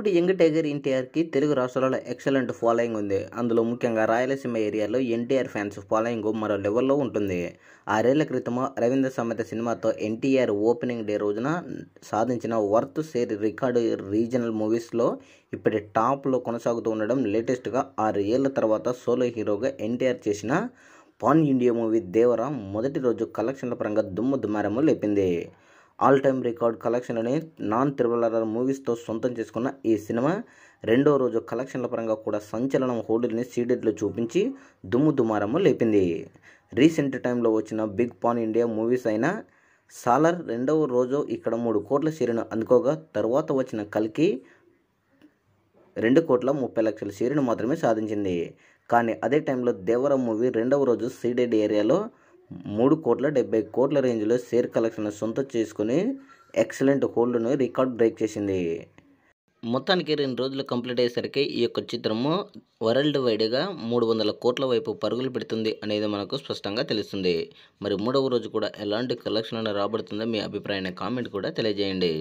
ఒకప్పుడు young tiger ఎన్టీఆర్కి తెలుగు రాష్ట్రాలలో ఎక్సలెంట్ ఫాలోయింగ్ ఉంది. అందులో ముఖ్యంగా రాయలసీమ ఏరియాలో ఎన్టీఆర్ ఫ్యాన్స్ ఫాలోయింగ్ మరో లెవెల్లో ఉంటుంది. 6 ఏళ్ల క్రితం అరవింద సమేత సినిమాతో ఎన్టీఆర్ ఓపెనింగ్ డే రోజున సాధించిన వర్త్ షేర్ రికార్డు రీజనల్ మూవీస్లో ఇప్పటి టాప్లో కొనసాగుతూ ఉండడం. లేటెస్ట్గా 6 ఏళ్ల తర్వాత సోలో హీరోగా ఎన్టీఆర్ చేసిన పాన్ ఇండియా మూవీ దేవర మొదటి రోజు కలెక్షన్ల పరంగా దుమ్ము లేపింది. ఆల్ టైమ్ రికార్డ్ కలెక్షన్లని నాన్ త్రిబుల్ మూవీస్తో సొంతం చేసుకున్న ఈ సినిమా రెండో రోజు కలెక్షన్ల పరంగా కూడా సంచలనం హోల్డ్ని సీడెడ్లో చూపించి దుమ్ము లేపింది. రీసెంట్ టైంలో వచ్చిన బిగ్ పాన్ ఇండియా మూవీస్ అయిన సాలార్ రెండవ రోజు ఇక్కడ 3 కోట్ల షేరును అందుకోగా, తరువాత వచ్చిన కల్కి 2,30,00,000 షేరును మాత్రమే సాధించింది. కానీ అదే టైంలో దేవర మూవీ రెండవ రోజు సీడెడ్ ఏరియాలో 3,70,00,000 రేంజ్లో షేర్ కలెక్షన్ సొంతం చేసుకుని ఎక్సలెంట్ హోల్డ్ను రికార్డ్ బ్రేక్ చేసింది. మొత్తానికి 2 రోజులు కంప్లీట్ అయ్యేసరికి ఈ యొక్క చిత్రము వరల్డ్ వైడ్గా 300 కోట్ల వైపు పరుగులు పెడుతుంది అనేది మనకు స్పష్టంగా తెలుస్తుంది. మరి 3వ రోజు కూడా ఎలాంటి కలెక్షన్లను రాబడుతుందో మీ అభిప్రాయాన్ని కామెంట్ కూడా తెలియజేయండి.